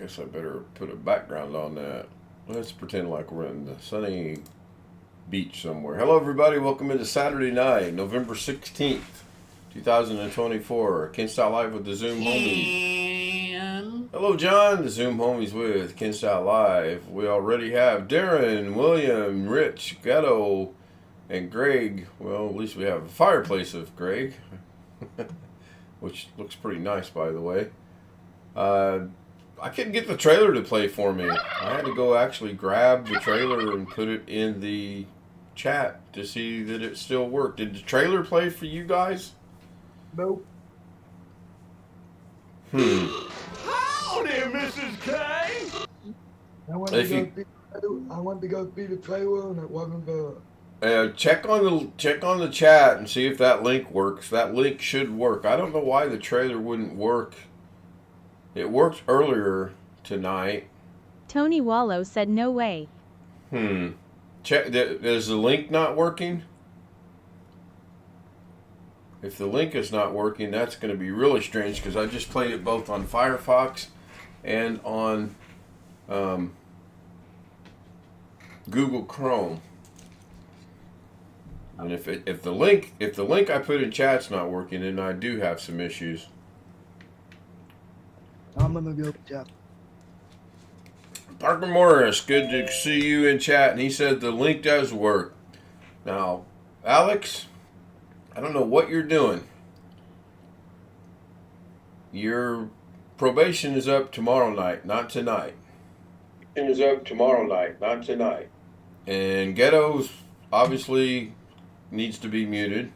Guess I better put a background on that. Let's pretend like we're in the sunny beach somewhere. Hello, everybody. Welcome into Saturday night, November 16th, 2024. Ken Style Live with the Zoom Homies. Hello, John. The Zoom Homies with Ken Style Live. We already have Darren, William, Rich, Ghetto, and Greg. Well, at least we have a fireplace of Greg, which looks pretty nice, by the way. I couldn't get the trailer to play for me. I had to go actually grab the trailer and put it in the chat to see that it still worked. Did the trailer play for you guys? Nope. Howdy, Mrs. K. I went to go see the trailer and it wasn't there. Check on the chat and see if that link works. That link should work. I don't know why the trailer wouldn't work. It worked earlier tonight. Tony Wallow said no way. Check. Is the link not working? If the link is not working, that's going to be really strange because I just played it both on Firefox and on Google Chrome. And if the link I put in chat's not working, then I do have some issues. I'm gonna go chat. Parker Morris, good to see you in chat, and he said the link does work. Now, Alex, I don't know what you're doing. Your probation is up tomorrow night, not tonight. It is up tomorrow night, not tonight. And Ghetto's obviously needs to be muted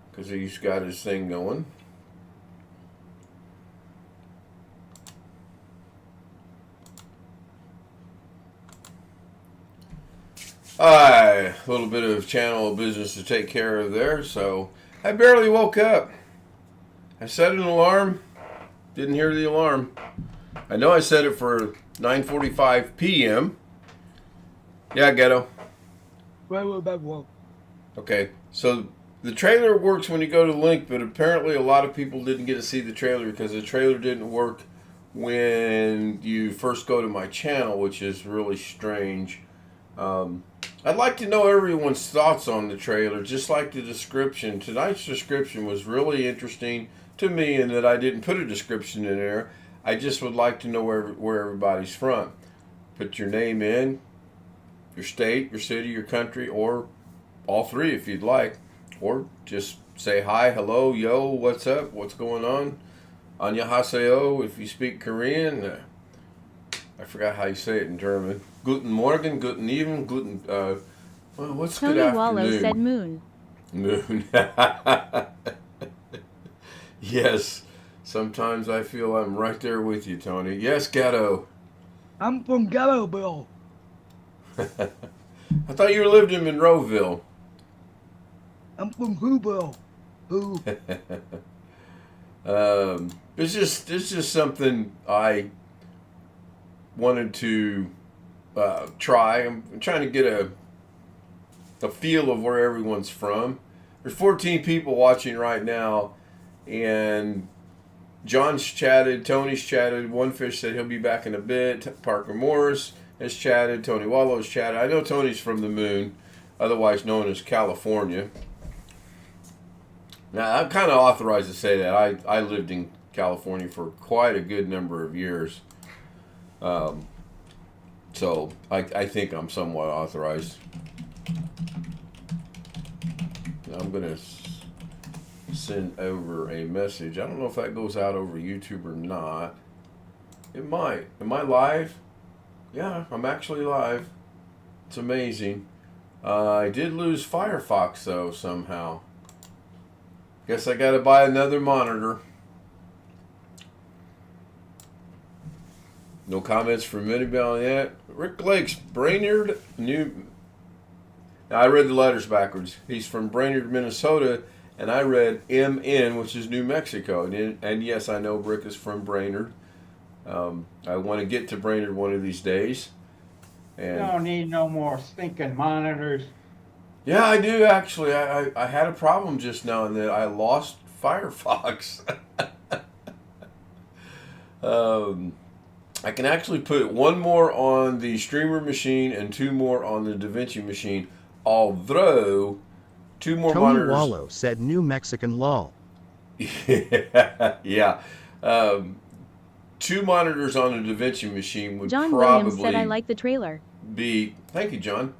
because he's got his thing going. A little bit of channel business to take care of there, so I barely woke up. I set an alarm, didn't hear the alarm. I know I set it for 9:45 p.m. Yeah, Ghetto. Where will that work? Okay, so the trailer works when you go to the link, but apparently a lot of people didn't get to see the trailer because the trailer didn't work when you first go to my channel, which is really strange. I'd like to know everyone's thoughts on the trailer, just like the description. Tonight's description was really interesting to me in that I didn't put a description in there. I just would like to know where everybody's from. Put your name in, your state, your city, your country, or all three if you'd like. Or just say hi, hello, yo, what's up, what's going on. Annyeonghaseyo if you speak Korean. I forgot how you say it in German. Guten Morgen, guten Evening, guten, what's Tony good afternoon? Wallow said moon. Moon. Yes, sometimes I feel I'm right there with you, Tony. Yes, Ghetto. I'm from Ghettoville. I thought you lived in Monroeville. I'm from Whoville. Who? It's just something I wanted to try. I'm trying to get a feel of where everyone's from. There's 14 people watching right now, and John's chatted, Tony's chatted, One Fish said he'll be back in a bit, Parker Morris has chatted, Tony Wallow's chatted. I know Tony's from the moon, otherwise known as California. Now, I'm kind of authorized to say that. I lived in California for quite a good number of years. So I think I'm somewhat authorized. I'm going to send over a message. I don't know if that goes out over YouTube or not. It might. Am I live? Yeah, I'm actually live. It's amazing. I did lose Firefox, though, somehow. Guess I got to buy another monitor. No comments from anybody yet. Rick Lakes, Brainerd, New. Now, I read the letters backwards. He's from Brainerd, Minnesota, and I read MN, which is New Mexico. And yes, I know Rick is from Brainerd. I want to get to Brainerd one of these days. And You don't need no more stinking monitors. yeah, I do actually. I had a problem just now in that I lost Firefox. I can actually put one more on the streamer machine and two more on the DaVinci machine, although two more Tony monitors. Wallow said New Mexican lol. Yeah. Two monitors on the DaVinci machine would John probably Williams said I like the trailer. be. Thank you, John.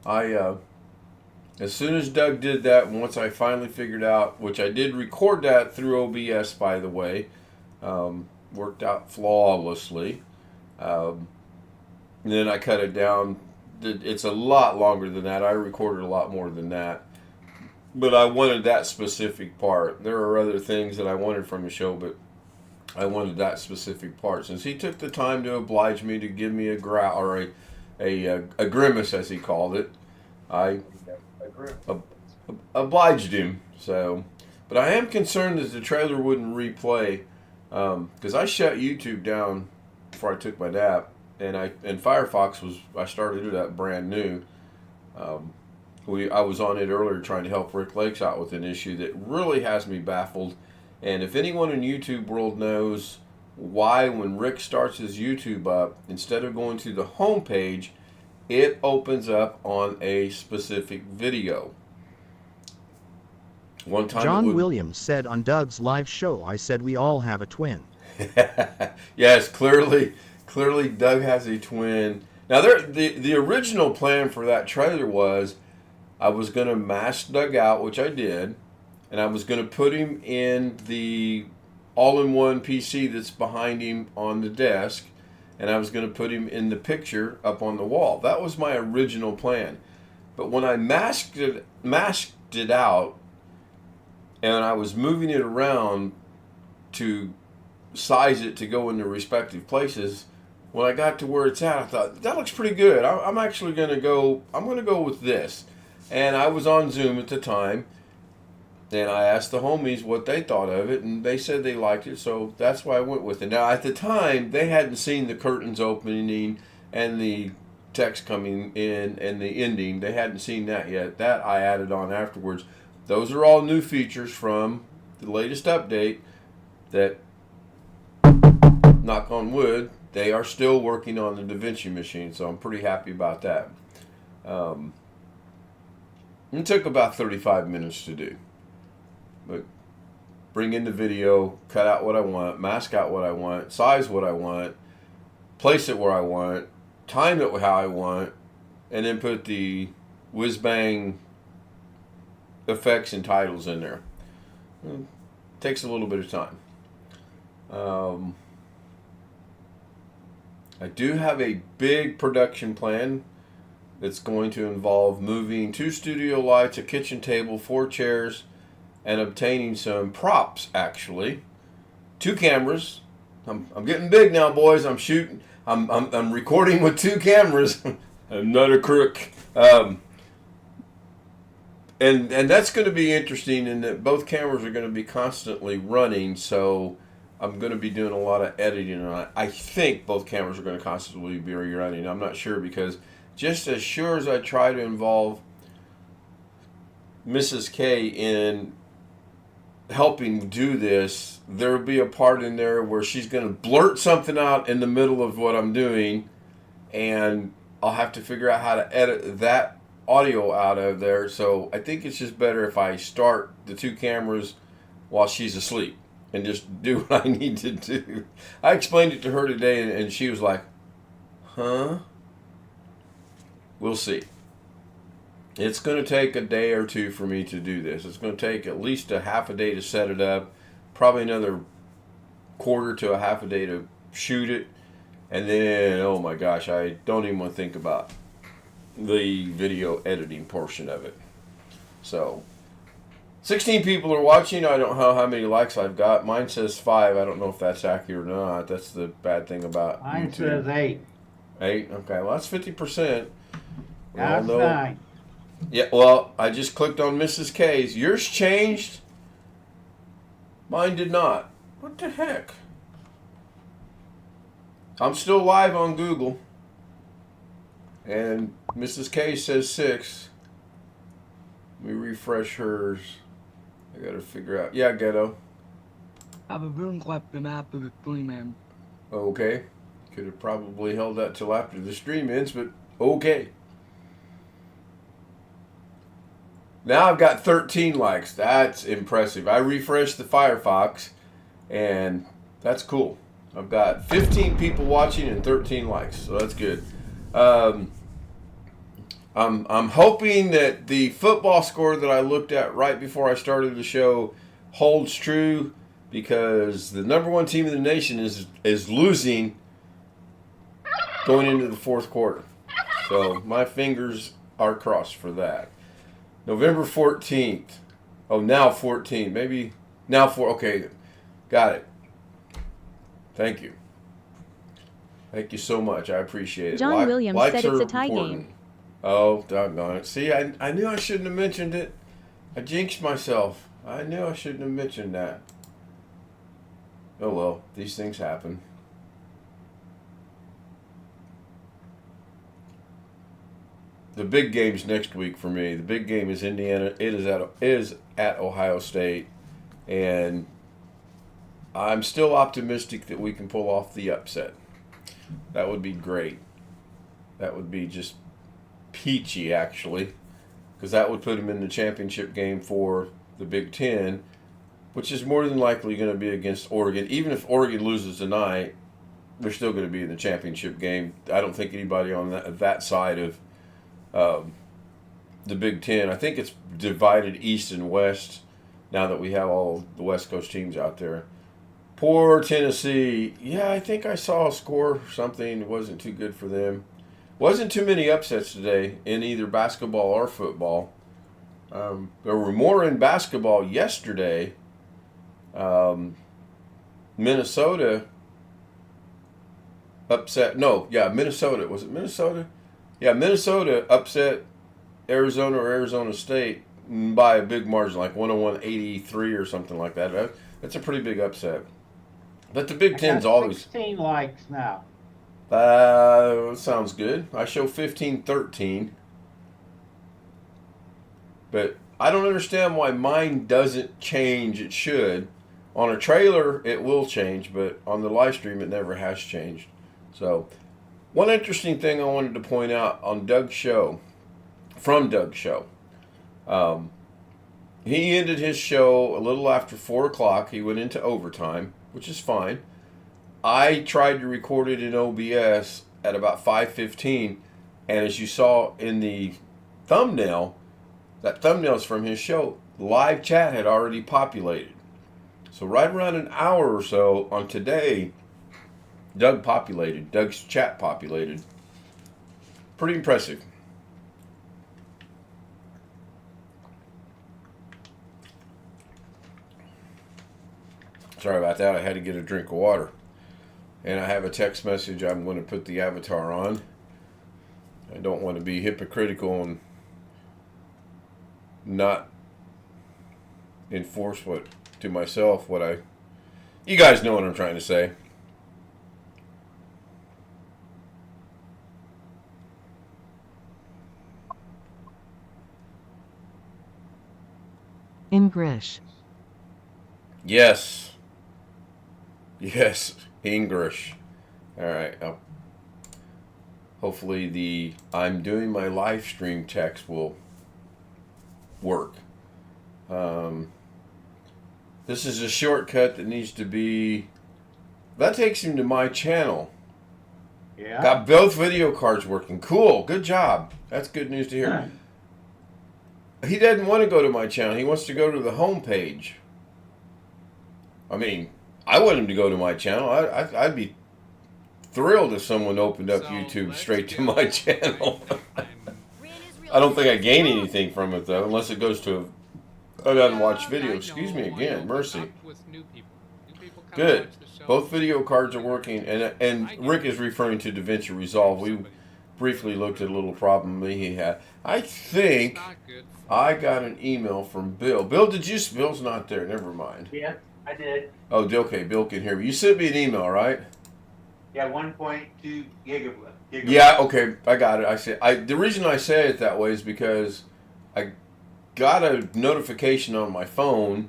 As soon as Doug did that, once I finally figured out, which I did record that through OBS, by the way, worked out flawlessly. Then I cut it down. It's a lot longer than that. I recorded a lot more than that. But I wanted that specific part. There are other things that I wanted from the show, but I wanted that specific part. Since he took the time to oblige me to give me a growl, or a grimace, as he called it, I obliged him. So, but I am concerned that the trailer wouldn't replay, because I shut YouTube down before I took my nap, and Firefox I started it up brand new. I was on it earlier trying to help Rick Lakes out with an issue that really has me baffled. And if anyone in YouTube world knows why, when Rick starts his YouTube up, instead of going to the home page, it opens up on a specific video. One time John Williams said on Doug's live show, I said we all have a twin. Yes, clearly Doug has a twin. Now, the original plan for that trailer was I was going to mask Doug out, which I did, and I was going to put him in the all-in-one PC that's behind him on the desk, and I was going to put him in the picture up on the wall. That was my original plan. But when I masked it out, and I was moving it around to size it to go into respective places, when I got to where it's at, I thought, that looks pretty good. I'm actually going to go with this. And I was on Zoom at the time, and I asked the homies what they thought of it, and they said they liked it, so that's why I went with it. Now, at the time, they hadn't seen the curtains opening and the text coming in and the ending. They hadn't seen that yet. That I added on afterwards. Those are all new features from the latest update that, knock on wood, they are still working on the DaVinci machine, so I'm pretty happy about that. It took about 35 minutes to do. But bring in the video, cut out what I want, mask out what I want, size what I want, place it where I want, time it how I want, and then put the whiz-bang effects and titles in there. It takes a little bit of time. I do have a big production plan that's going to involve moving 2 studio lights, a kitchen table, 4 chairs, and obtaining some props, actually. 2 cameras. I'm getting big now, boys. I'm shooting. I'm recording with 2 cameras. I'm not a crook. And that's going to be interesting in that both cameras are going to be constantly running, so I'm going to be doing a lot of editing on it. I think both cameras are going to constantly be running. I'm not sure, because just as sure as I try to involve Mrs. K in helping do this, there will be a part in there where she's going to blurt something out in the middle of what I'm doing, and I'll have to figure out how to edit that audio out of there. So I think it's just better if I start the 2 cameras while she's asleep and just do what I need to do. I explained it to her today, and she was like, huh? We'll see. It's going to take a day or 2 for me to do this. It's going to take at least a half a day to set it up, probably another quarter to a half a day to shoot it, and then, oh my gosh, I don't even want to think about the video editing portion of it. So, 16 people are watching. I don't know how many likes I've got. Mine says 5. I don't know if that's accurate or not. That's the bad thing about Mine YouTube. says 8. 8? Okay, well, that's 50%. We all That's know. 9. Yeah, well, I just clicked on Mrs. K's. Yours changed? Mine did not. What the heck? I'm still live on Google. And Mrs. K says 6. Let me refresh hers. I gotta figure out. Yeah, Ghetto. Aber würden klappt den Apple mit Pulliman. Okay. Could have probably held that till after the stream ends, but okay. Now I've got 13 likes. That's impressive. I refreshed the Firefox, and that's cool. I've got 15 people watching and 13 likes, so that's good. I'm hoping that the football score that I looked at right before I started the show holds true, because the number one team in the nation is losing going into the fourth quarter. So my fingers are crossed for that. November 14th. Oh, now 14. Maybe now 4. Okay, got it. Thank you. Thank you so much. I appreciate it. John Williams likes said it's are a tie important. game. Oh, doggone it. See, I knew I shouldn't have mentioned it. I jinxed myself. I knew I shouldn't have mentioned that. Oh well, these things happen. The big game's next week for me. The big game is Indiana. It is at Ohio State, and I'm still optimistic that we can pull off the upset. That would be great. That would be just peachy, actually, because that would put them in the championship game for the Big Ten, which is more than likely going to be against Oregon. Even if Oregon loses tonight, they're still going to be in the championship game. I don't think anybody on that side of the Big Ten. I think it's divided East and West now that we have all the West Coast teams out there. Poor Tennessee. Yeah, I think I saw a score or something. It wasn't too good for them. Wasn't too many upsets today in either basketball or football. There were more in basketball yesterday. Minnesota upset. Minnesota. Was it Minnesota? Yeah, Minnesota upset Arizona or Arizona State by a big margin, like 101-83 or something like that. That's a pretty big upset. But the Big Ten's always 16 likes now. sounds good. I show 15-13. But I don't understand why mine doesn't change. It should. On a trailer, it will change, but on the live stream, it never has changed. So, one interesting thing I wanted to point out on Doug's show, from Doug's show, he ended his show a little after 4 o'clock. He went into overtime, which is fine. I tried to record it in OBS at about 5:15, and as you saw in the thumbnail, that thumbnail's from his show, live chat had already populated. So right around an hour or so on today, Doug's chat populated. Pretty impressive. Sorry about that. I had to get a drink of water. And I have a text message I'm going to put the avatar on. I don't want to be hypocritical and not enforce to myself what you guys know what I'm trying to say. English. Yes, English. All right. Hopefully the I'm doing my live stream text will work. This is a shortcut that needs to be. That takes him to my channel. Yeah. Got both video cards working. Cool. Good job. That's good news to hear. He doesn't want to go to my channel. He wants to go to the home page. I mean, I want him to go to my channel. I'd be thrilled if someone opened up YouTube straight to my channel. I don't think I gain anything from it, though, unless it goes to I didn't watch video. Excuse me again. Mercy. Good. Both video cards are working, and Rick is referring to DaVinci Resolve. We briefly looked at a little problem he had. I think I got an email from Bill. Bill, Bill's not there. Never mind. Yeah, I did. Oh, okay. Bill can hear me. You sent me an email, right? Yeah, 1.2 gigabyte. Yeah, okay. I got it. The reason I say it that way is because I got a notification on my phone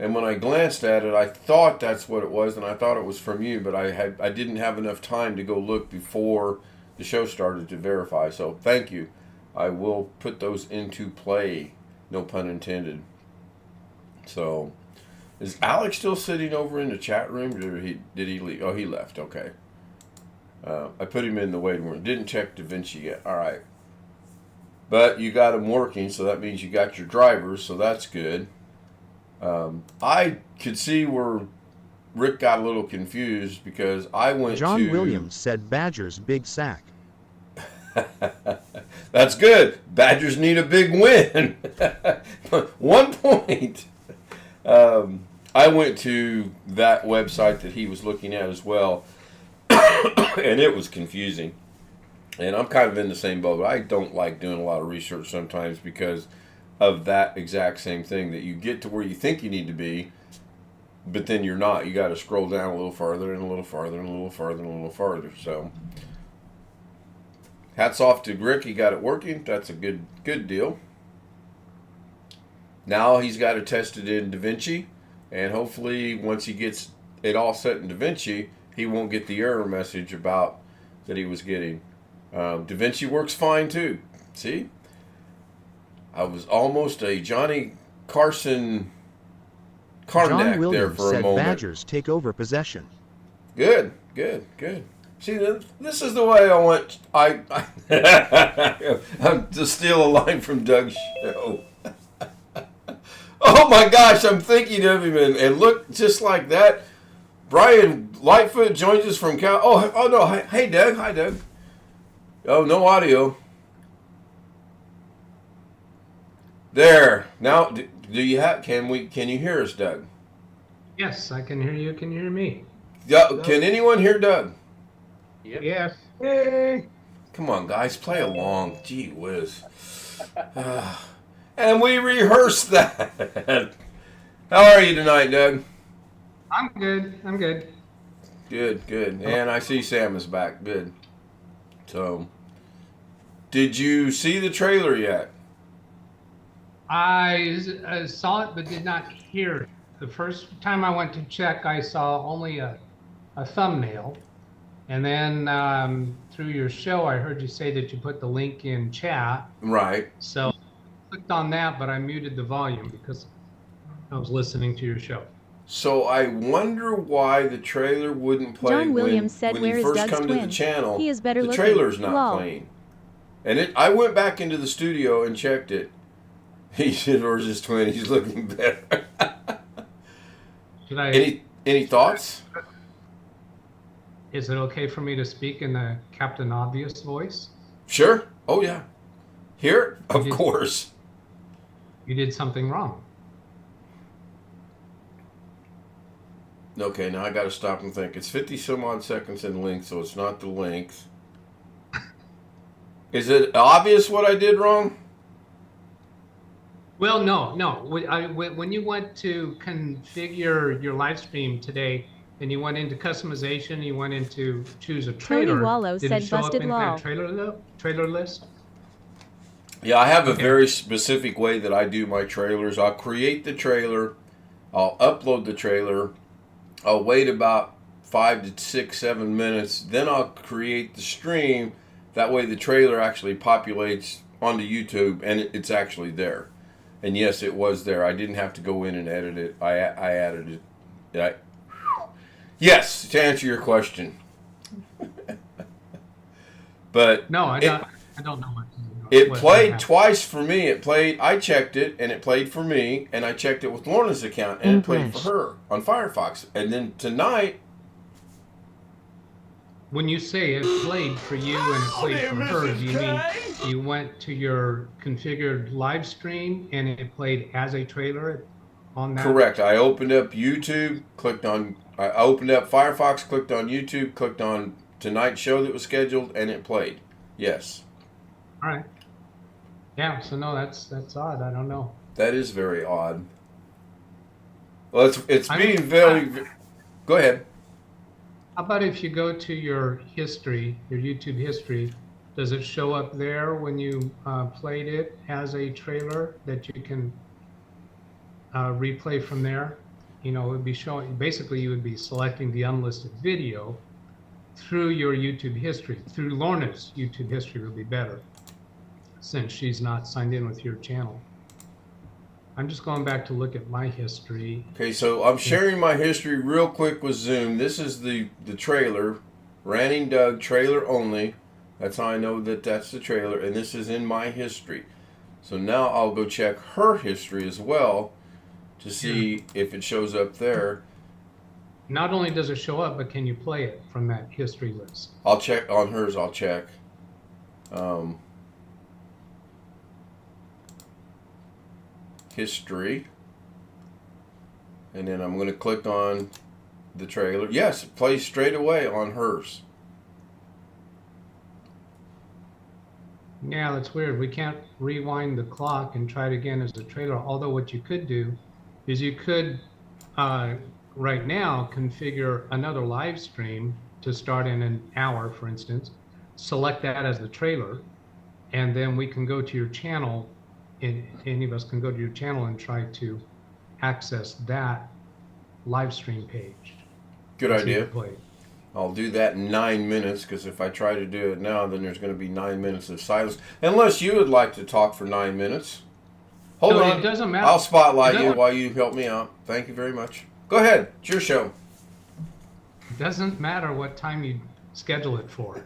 And when I glanced at it, I thought that's what it was, and I thought it was from you, but I didn't have enough time to go look before the show started to verify. So thank you. I will put those into play. No pun intended. So, is Alex still sitting over in the chat room? Or did he leave? Oh, he left. Okay. I put him in the waiting room. Didn't check DaVinci yet. All right. But you got him working, so that means you got your drivers, so that's good. I could see where Rick got a little confused because I went John to... Williams said Badgers big sack. That's good. Badgers need a big win. 1 point. I went to that website that he was looking at as well, and it was confusing. And I'm kind of in the same boat. I don't like doing a lot of research sometimes because of that exact same thing, that you get to where you think you need to be, but then you're not. You got to scroll down a little farther and a little farther and a little farther and a little farther. So hats off to Rick. He got it working. That's a good deal. Now he's got to test it in DaVinci, and hopefully once he gets it all set in DaVinci, he won't get the error message about that he was getting. DaVinci works fine too. See? I was almost a Johnny Carson Karnak John there Williams for a said moment. Badgers take over possession. Good. See, this is the way I want. I'm to steal a line from Doug's show. Oh my gosh, I'm thinking of him, and look, just like that, Brian Lightfoot joins us from Cal. Oh no, hey Doug, hi Doug. Oh, no audio. There. Now, do you have? Can you hear us, Doug? Yes, I can hear you. Can you hear me? Yeah. Can anyone hear Doug? Yep. Yes. Hey! Come on, guys, play along. Gee whiz. And we rehearsed that. How are you tonight, Doug? I'm good. Good. And I see Sam is back. Good. So, did you see the trailer yet? I saw it but did not hear it. The first time I went to check, I saw only a thumbnail. And then through your show, I heard you say that you put the link in chat. Right. So I clicked on that, but I muted the volume because I was listening to your show. So I wonder why the trailer wouldn't play John Williams said, when "Where you is first Doug's come to twin? the channel. He is better the looking. trailer's not Lol." playing. And I went back into the studio and checked it. He said, "Where's his twin? He's looking better." Should I? Any thoughts? Is it okay for me to speak in the Captain Obvious voice? Sure. Oh yeah. Here, of You did- course. You did something wrong. Okay, now I got to stop and think. It's 50 some odd seconds in length, so it's not the length. Is it obvious what I did wrong? Well, no. When you went to configure your live stream today, and you went into customization, you went into choose a trailer. Tony Wallow did said it show busted up in lol. that trailer list? Yeah, I have a Okay. very specific way that I do my trailers. I'll create the trailer, I'll upload the trailer, I'll wait about 5 to 6, 7 minutes, then I'll create the stream. That way the trailer actually populates onto YouTube and it's actually there. And yes, it was there. I didn't have to go in and edit it. I added it. Yes, to answer your question. But No, I don't know what. it what played happened. twice for me. It played. I checked it, and it played for me, and I checked it with Lorna's account, and it played for her on Firefox. And then tonight, When you say it played for you and it played for her, do you mean you went to your configured live stream and it played as a trailer on that? correct. I opened up YouTube, clicked on. I opened up Firefox, clicked on YouTube, clicked on tonight's show that was scheduled, and it played. Yes, All right. Yeah. So no, that's odd. I don't know. that is very odd. Well, it's I being mean, very. Go ahead. How about if you go to your history, your YouTube history, does it show up there when you played it as a trailer that you can replay from there? you know, it would be showing, basically you would be selecting the unlisted video through your YouTube history, through Lorna's YouTube history would be better, since she's not signed in with your channel. I'm just going back to look at my history. Okay, so I'm sharing my history real quick with Zoom. This is the trailer, Ranting Doug trailer only. That's how I know that that's the trailer, and this is in my history. So now I'll go check her history as well to see if it shows up there. Not only does it show up, but can you play it from that history list? I'll check on hers. I'll check. History, and then I'm going to click on the trailer. Yes, it plays straight away on hers. Yeah, that's weird. We can't rewind the clock and try it again as a trailer. Although what you could do is you could, right now, configure another live stream to start in an hour, for instance. Select that as the trailer, and then we can go to your channel, and any of us can go to your channel and try to access that live stream page. Good idea. Play. I'll do that in 9 minutes, because if I try to do it now, then there's going to be 9 minutes of silence. Unless you would like to talk for 9 minutes. Hold No, on. it doesn't matter. I'll spotlight you while you help me out. Thank you very much. Go ahead. It's your show. It doesn't matter what time you schedule it for.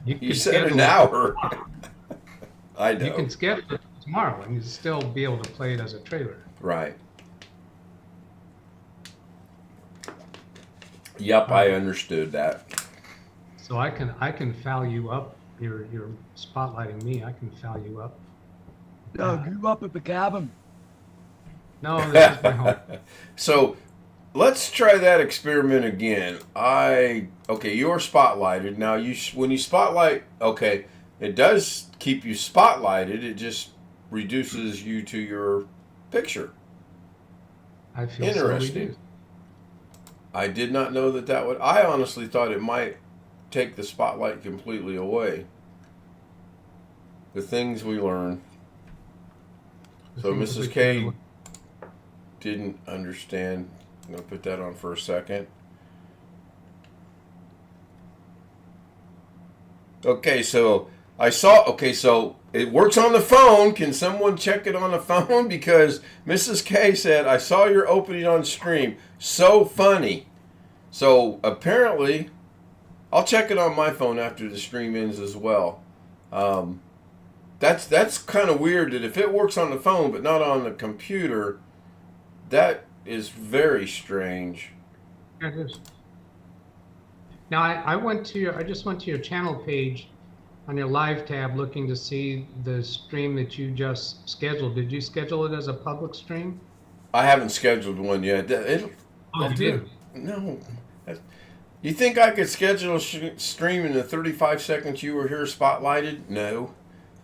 You can said schedule an it hour. I know. You can schedule it tomorrow and you still be able to play it as a trailer. Right. Yep, I understood that. So I can foul you up. You're spotlighting me. I can foul you up. Doug, you up at the cabin? No, this is my home. So let's try that experiment again. Okay, you're spotlighted. Now when you spotlight, okay, it does keep you spotlighted. It just reduces you to your picture. I feel Interesting. So reduced. I did not know that would. I honestly thought it might take the spotlight completely away. The things we learn. So Mrs. K didn't understand. I'm going to put that on for a second. Okay, so so it works on the phone. Can someone check it on the phone? Because Mrs. K said, I saw your opening on stream. So funny. So apparently, I'll check it on my phone after the stream ends as well. That's kind of weird that if it works on the phone but not on the computer, that is very strange. Yeah, it is. Now I just went to your channel page on your live tab looking to see the stream that you just scheduled. Did you schedule it as a public stream? I haven't scheduled one yet. Oh, you did? No. You think I could schedule a stream in the 35 seconds you were here spotlighted? No.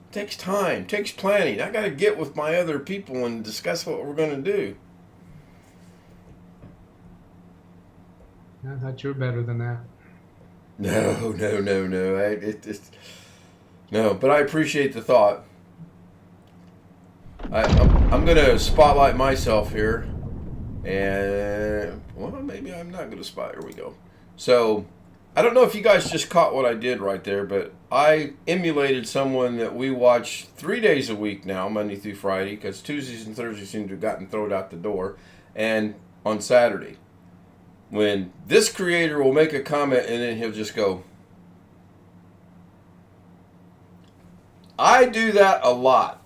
It takes time. It takes planning. I got to get with my other people and discuss what we're going to do. I thought you were better than that. No. No, but I appreciate the thought. I'm going to spotlight myself here. And, well, maybe I'm not going to spot. Here we go. So, I don't know if you guys just caught what I did right there, but I emulated someone that we watch 3 days a week now, Monday through Friday, because Tuesdays and Thursdays seem to have gotten thrown out the door, and on Saturday. When this creator will make a comment and then he'll just go, I do that a lot.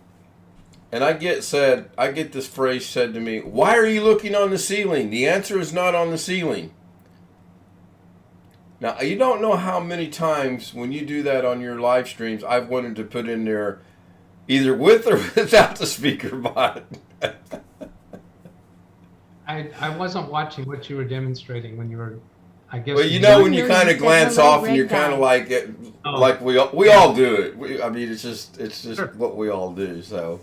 And I get this phrase said to me, why are you looking on the ceiling? The answer is not on the ceiling. Now, you don't know how many times when you do that on your live streams, I've wanted to put in there either with or without the speaker bot. I wasn't watching what you were demonstrating when you were, I guess. Well, you know when you kind of glance off and you're kind of like like we all do it. I mean, it's just Sure. what we all do. So,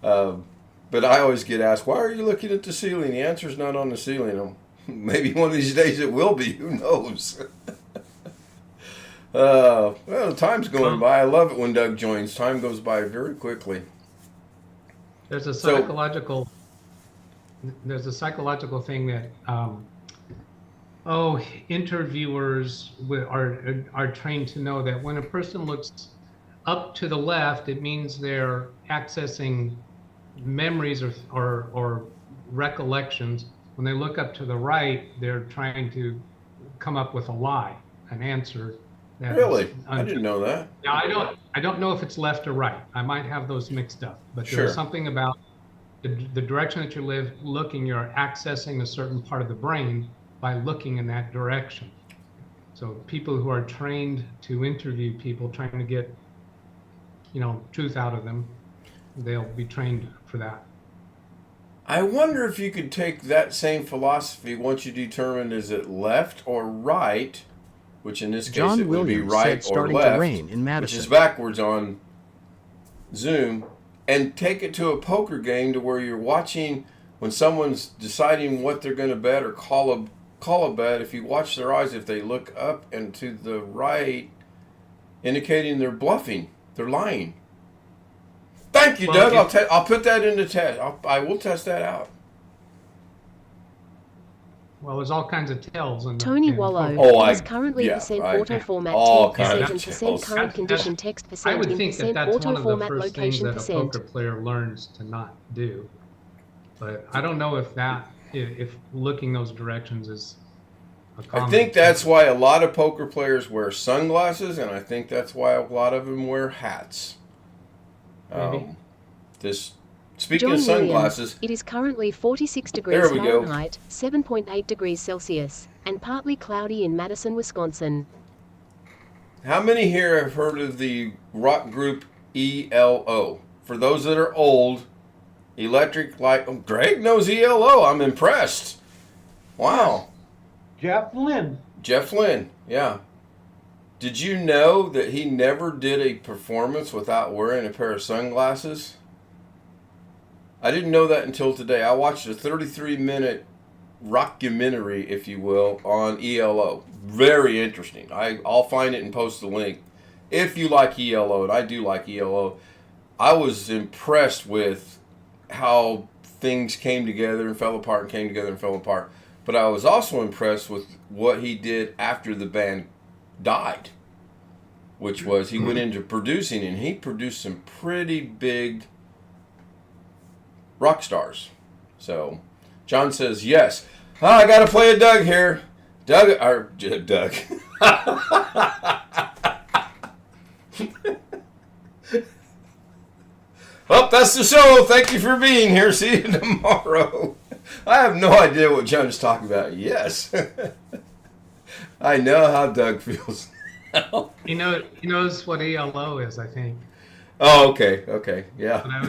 but I always get asked, why are you looking at the ceiling? The answer's not on the ceiling. Maybe one of these days it will be. Who knows? Well, time's going by. I love it when Doug joins. Time goes by very quickly. There's a psychological there's a psychological thing that interviewers are trained to know that when a person looks up to the left, it means they're accessing memories or recollections. When they look up to the right, they're trying to come up with a lie, an answer. Really? I didn't know that. Yeah, I don't know if it's left or right. I might have those mixed up, but Sure. there's something about the direction that you're looking, you're accessing a certain part of the brain by looking in that direction. So people who are trained to interview people, trying to get, truth out of them, they'll be trained for that. I wonder if you could take that same philosophy once you determine is it left or right, which in this case John it would be Williams right said or starting left, to rain in which Madison. is backwards on Zoom, and take it to a poker game to where you're watching when someone's deciding what they're going to bet or call a bet. If you watch their eyes, if they look up and to the right, indicating they're bluffing, they're lying. Thank you, Well, Doug. I'll put that into test. I will test that out. Well, there's all kinds of tells. Tony Wallow is currently percent auto format all 10% kinds and of percent tells. current condition text I percent would in think that percent that's auto one of the format first things location that a percent. poker player learns to not do. But I don't know if looking those directions is a I common think that's why a lot of poker players wear sunglasses, and I think that's why a lot of them wear hats. Maybe. Speaking John of sunglasses, it is currently 46 degrees There we go. Fahrenheit, 7.8 degrees Celsius, and partly cloudy in Madison, Wisconsin. how many here have heard of the rock group ELO? For those that are old, Electric Light. Oh, Greg knows ELO. I'm impressed. Wow. Jeff Lynne. Jeff Lynne, yeah. Did you know that he never did a performance without wearing a pair of sunglasses? I didn't know that until today. I watched a 33-minute rockumentary, if you will, on ELO. Very interesting. I'll find it and post the link. If you like ELO, and I do like ELO, I was impressed with how things came together and fell apart and came together and fell apart. But I was also impressed with what he did after the band died, which was he went into producing, and he produced some pretty big rock stars. So John says yes. I got to play a Doug here. Doug. Well, that's the show. Thank you for being here. See you tomorrow. I have no idea what John is talking about. Yes. I know how Doug feels now. He knows what ELO is, I think. Oh, okay. Yeah.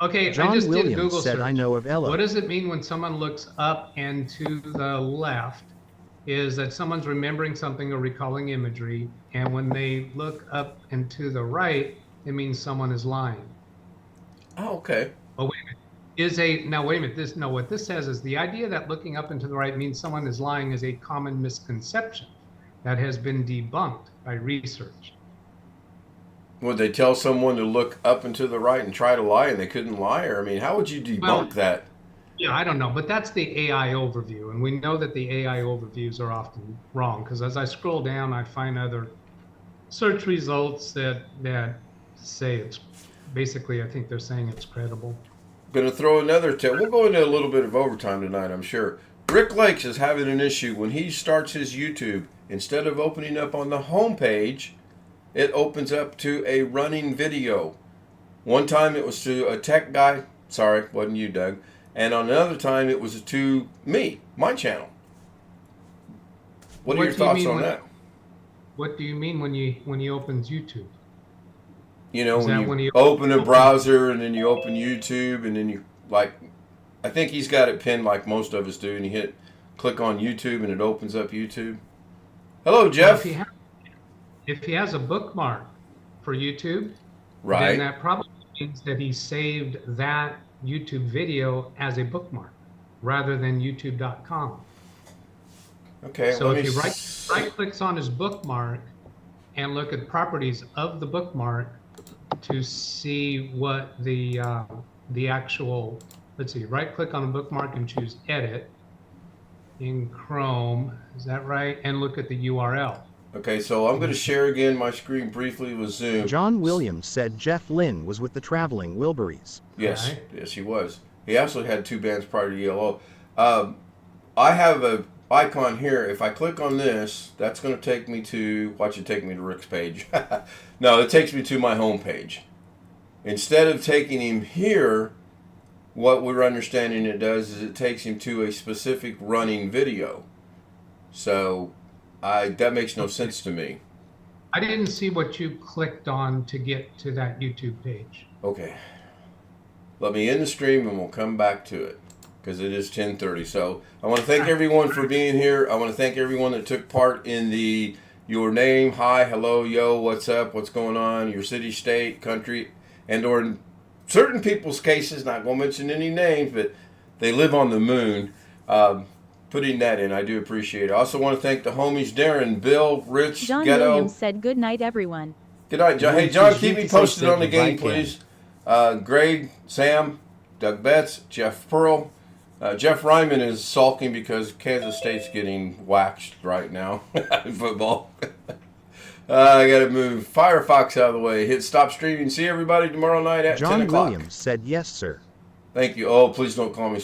Okay, John I just did a Williams Google said, search. I know of Ella. What does it mean when someone looks up and to the left? Is that someone's remembering something or recalling imagery, and when they look up and to the right, it means someone is lying. Oh, okay. Oh, wait a minute. Wait a minute. What this says is the idea that looking up and to the right means someone is lying is a common misconception that has been debunked by research. Would they tell someone to look up and to the right and try to lie and they couldn't lie? Or, I mean, how would you debunk that? Yeah, I don't know, but that's the AI overview, and we know that the AI overviews are often wrong, because as I scroll down, I find other search results that say it's basically, I think they're saying it's credible. Going to throw another tip. We'll go into a little bit of overtime tonight, I'm sure. Rick Lakes is having an issue when he starts his YouTube. Instead of opening up on the home page, it opens up to a running video. One time it was to a tech guy. Sorry, wasn't you, Doug. And on another time it was to me, my channel. What are your thoughts on that? What do you mean when he opens YouTube? You know, when you open a browser and then you open YouTube and then you, like, I think he's got it pinned like most of us do, and you click on YouTube and it opens up YouTube. Hello, Jeff. Well, if he has a bookmark for YouTube, Right. then that probably means that he saved that YouTube video as a bookmark rather than youtube.com. Okay. So if he right clicks on his bookmark and look at properties of the bookmark to see what the actual let's see, right click on a bookmark and choose edit in Chrome. Is that right? And look at the URL. Okay, so I'm going to share again my screen briefly with Zoom. John Williams said Jeff Lynne was with the Traveling Wilburys. Yes, Right. yes, he was. He actually had 2 bands prior to ELO. I have a icon here. If I click on this, that's going to take me to, watch it take me to Rick's page. No, it takes me to my home page. Instead of taking him here, what we're understanding it does is it takes him to a specific running video. So that makes no sense to me. I didn't see what you clicked on to get to that YouTube page. Okay. Let me end the stream and we'll come back to it because it is 10:30. So I want to thank everyone for being here. I want to thank everyone that took part in the your name, hi, hello, yo, what's up, what's going on, your city, state, country, and or in certain people's cases, not going to mention any names, but they live on the moon. Putting that in, I do appreciate it. I also want to thank the homies Darren, Bill, Rich, John Ghetto. Williams said good night, everyone. Good night, John. Hey, John, keep me posted on the game, please. Greg, Sam, Doug Betts, Jeff Pearl. Jeff Ryman is sulking because Kansas State's getting waxed right now in football. I got to move Firefox out of the way. Hit stop streaming. See everybody tomorrow night at 10 John o'clock. Williams said yes, sir. Thank you. Oh, please don't call me sir.